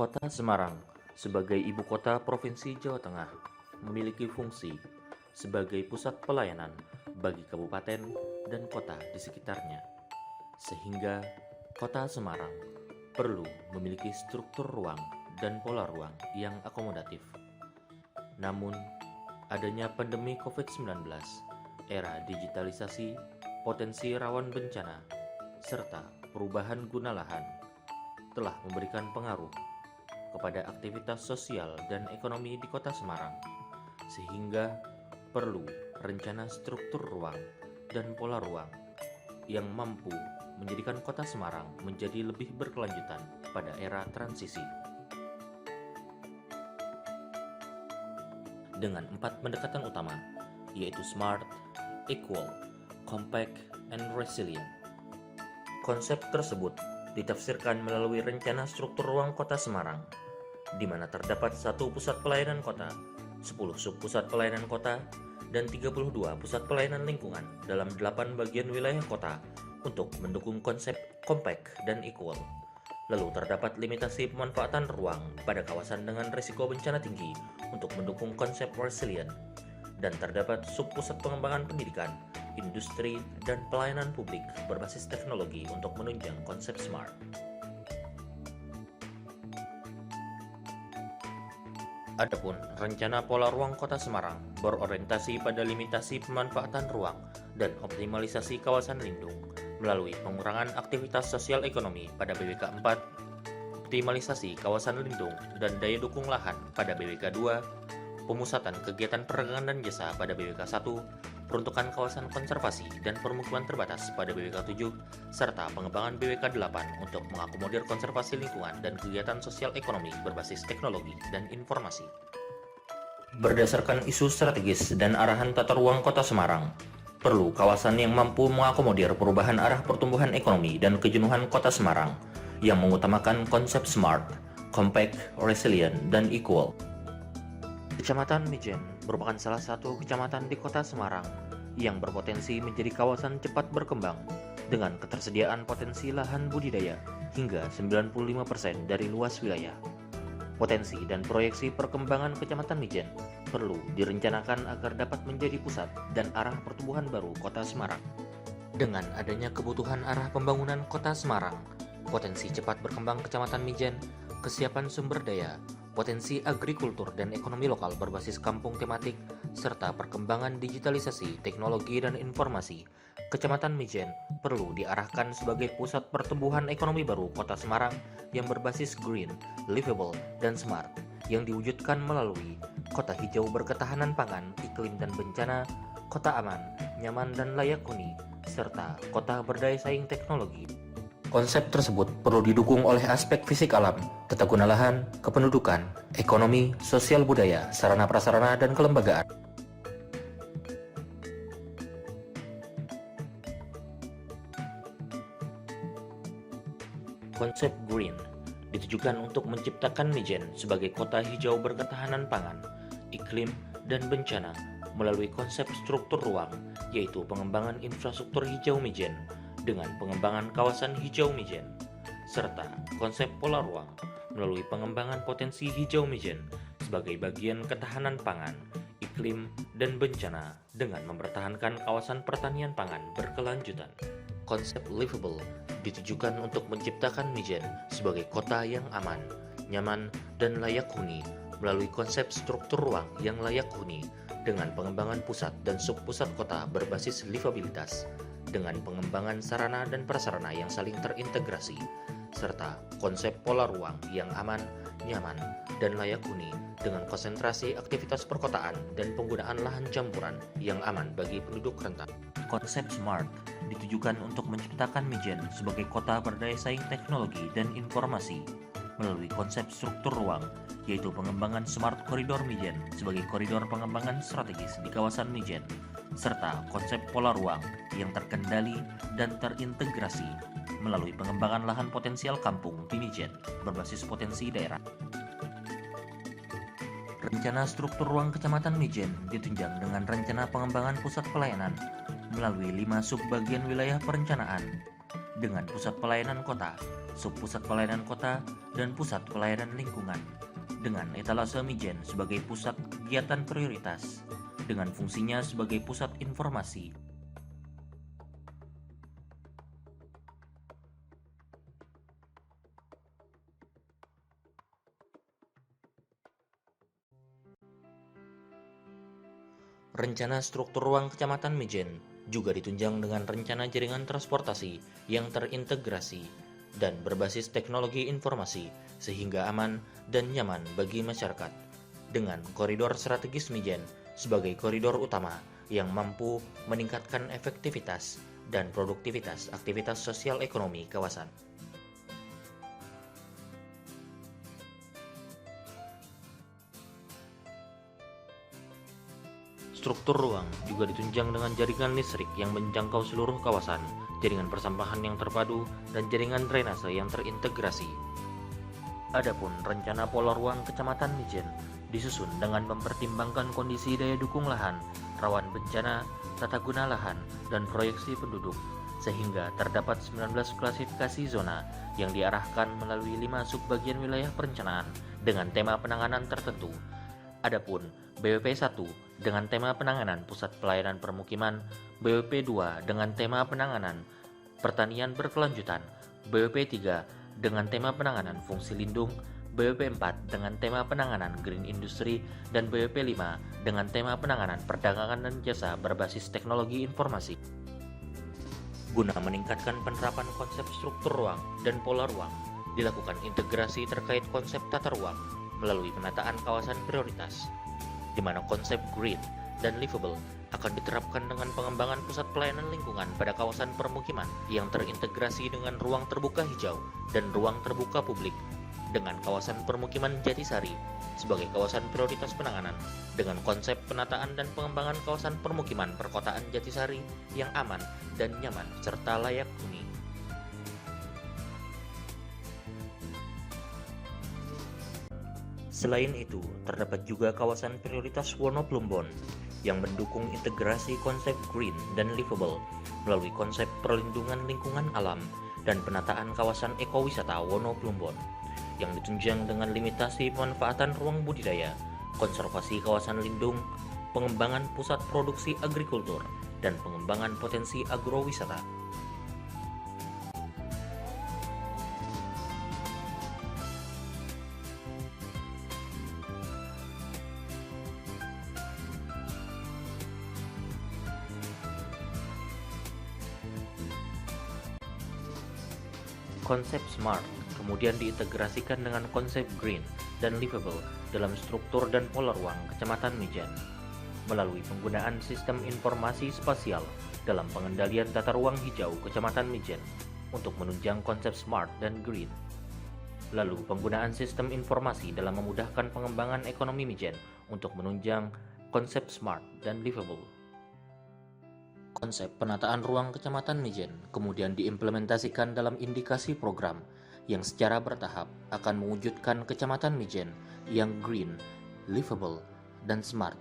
Kota Semarang sebagai ibu kota Provinsi Jawa Tengah memiliki fungsi sebagai pusat pelayanan bagi kabupaten dan kota di sekitarnya, sehingga Kota Semarang perlu memiliki struktur ruang dan pola ruang yang akomodatif. Namun, adanya pandemi COVID-19, era digitalisasi, potensi rawan bencana, serta perubahan guna lahan telah memberikan pengaruh kepada aktivitas sosial dan ekonomi di Kota Semarang, sehingga perlu rencana struktur ruang dan pola ruang yang mampu menjadikan Kota Semarang menjadi lebih berkelanjutan pada era transisi. Dengan 4 pendekatan utama, yaitu Smart, Equal, Compact, and Resilient. Konsep tersebut ditafsirkan melalui rencana struktur ruang Kota Semarang, di mana terdapat 1 pusat pelayanan kota, 10 subpusat pelayanan kota, dan 32 pusat pelayanan lingkungan dalam 8 bagian wilayah kota untuk mendukung konsep compact dan equal. Lalu terdapat limitasi pemanfaatan ruang pada kawasan dengan risiko bencana tinggi untuk mendukung konsep resilient, dan terdapat subpusat pengembangan pendidikan, industri, dan pelayanan publik berbasis teknologi untuk menunjang konsep smart. Adapun rencana pola ruang Kota Semarang berorientasi pada limitasi pemanfaatan ruang dan optimalisasi kawasan lindung melalui pengurangan aktivitas sosial ekonomi pada BWK 4, optimalisasi kawasan lindung dan daya dukung lahan pada BWK 2, pemusatan kegiatan perdagangan dan jasa pada BWK 1, peruntukan kawasan konservasi dan permukiman terbatas pada BWK 7, serta pengembangan BWK 8 untuk mengakomodir konservasi lingkungan dan kegiatan sosial ekonomi berbasis teknologi dan informasi. Berdasarkan isu strategis dan arahan tata ruang Kota Semarang, perlu kawasan yang mampu mengakomodir perubahan arah pertumbuhan ekonomi dan kejenuhan Kota Semarang yang mengutamakan konsep smart, compact, resilient, dan equal. Kecamatan Mijen merupakan salah satu kecamatan di Kota Semarang yang berpotensi menjadi kawasan cepat berkembang dengan ketersediaan potensi lahan budidaya hingga 95% dari luas wilayah. Potensi dan proyeksi perkembangan Kecamatan Mijen perlu direncanakan agar dapat menjadi pusat dan arah pertumbuhan baru Kota Semarang. Dengan adanya kebutuhan arah pembangunan Kota Semarang, potensi cepat berkembang Kecamatan Mijen, kesiapan sumber daya, potensi agrikultur dan ekonomi lokal berbasis kampung tematik, serta perkembangan digitalisasi, teknologi, dan informasi, Kecamatan Mijen perlu diarahkan sebagai pusat pertumbuhan ekonomi baru Kota Semarang yang berbasis green, livable, dan smart, yang diwujudkan melalui kota hijau berketahanan pangan, iklim dan bencana, kota aman, nyaman dan layak huni, serta kota berdaya saing teknologi. Konsep tersebut perlu didukung oleh aspek fisik alam, tata guna lahan, kependudukan, ekonomi, sosial budaya, sarana prasarana, dan kelembagaan. Konsep green ditujukan untuk menciptakan Mijen sebagai kota hijau berketahanan pangan, iklim, dan bencana melalui konsep struktur ruang, yaitu pengembangan infrastruktur hijau Mijen dengan pengembangan kawasan hijau Mijen, serta konsep pola ruang melalui pengembangan potensi hijau Mijen sebagai bagian ketahanan pangan, iklim, dan bencana dengan mempertahankan kawasan pertanian pangan berkelanjutan. Konsep livable ditujukan untuk menciptakan Mijen sebagai kota yang aman, nyaman, dan layak huni melalui konsep struktur ruang yang layak huni dengan pengembangan pusat dan subpusat kota berbasis livabilitas dengan pengembangan sarana dan prasarana yang saling terintegrasi, serta konsep pola ruang yang aman, nyaman, dan layak huni dengan konsentrasi aktivitas perkotaan dan penggunaan lahan campuran yang aman bagi penduduk rentan. Konsep smart ditujukan untuk menciptakan Mijen sebagai kota berdaya saing teknologi dan informasi melalui konsep struktur ruang, yaitu pengembangan Smart Corridor Mijen sebagai koridor pengembangan strategis di kawasan Mijen, serta konsep pola ruang yang terkendali dan terintegrasi melalui pengembangan lahan potensial kampung di Mijen berbasis potensi daerah. Rencana struktur ruang Kecamatan Mijen ditunjang dengan rencana pengembangan pusat pelayanan melalui 5 subbagian wilayah perencanaan, dengan pusat pelayanan kota, subpusat pelayanan kota, dan pusat pelayanan lingkungan, dengan etalase Mijen sebagai pusat kegiatan prioritas, dengan fungsinya sebagai pusat informasi. Rencana struktur ruang Kecamatan Mijen juga ditunjang dengan rencana jaringan transportasi yang terintegrasi dan berbasis teknologi informasi sehingga aman dan nyaman bagi masyarakat, dengan koridor strategis Mijen sebagai koridor utama yang mampu meningkatkan efektivitas dan produktivitas aktivitas sosial ekonomi kawasan. Struktur ruang juga ditunjang dengan jaringan listrik yang menjangkau seluruh kawasan, jaringan persampahan yang terpadu, dan jaringan drainase yang terintegrasi. Adapun rencana pola ruang Kecamatan Mijen disusun dengan mempertimbangkan kondisi daya dukung lahan, rawan bencana, tata guna lahan, dan proyeksi penduduk, sehingga terdapat 19 klasifikasi zona yang diarahkan melalui 5 subbagian wilayah perencanaan dengan tema penanganan tertentu. Adapun BWP 1 dengan tema penanganan pusat pelayanan permukiman, BWP 2 dengan tema penanganan pertanian berkelanjutan, BWP 3 dengan tema penanganan fungsi lindung, BWP 4 dengan tema penanganan green industry, dan BWP 5 dengan tema penanganan perdagangan dan jasa berbasis teknologi informasi. Guna meningkatkan penerapan konsep struktur ruang dan pola ruang, dilakukan integrasi terkait konsep tata ruang melalui penataan kawasan prioritas, di mana konsep green dan livable akan diterapkan dengan pengembangan pusat pelayanan lingkungan pada kawasan permukiman yang terintegrasi dengan ruang terbuka hijau dan ruang terbuka publik, dengan kawasan permukiman Jatisari sebagai kawasan prioritas penanganan, dengan konsep penataan dan pengembangan kawasan permukiman perkotaan Jatisari yang aman dan nyaman serta layak huni. Selain itu, terdapat juga kawasan prioritas Wonoplumbon yang mendukung integrasi konsep green dan livable melalui konsep perlindungan lingkungan alam dan penataan kawasan ekowisata Wonoplumbon yang ditunjang dengan limitasi pemanfaatan ruang budidaya, konservasi kawasan lindung, pengembangan pusat produksi agrikultur, dan pengembangan potensi agrowisata. Konsep SMART kemudian diintegrasikan dengan konsep green dan livable dalam struktur dan pola ruang Kecamatan Mijen melalui penggunaan sistem informasi spasial dalam pengendalian tata ruang hijau Kecamatan Mijen untuk menunjang konsep SMART dan green. Lalu penggunaan sistem informasi dalam memudahkan pengembangan ekonomi Mijen untuk menunjang konsep SMART dan livable. Konsep penataan ruang Kecamatan Mijen kemudian diimplementasikan dalam indikasi program yang secara bertahap akan mewujudkan Kecamatan Mijen yang green, livable, dan smart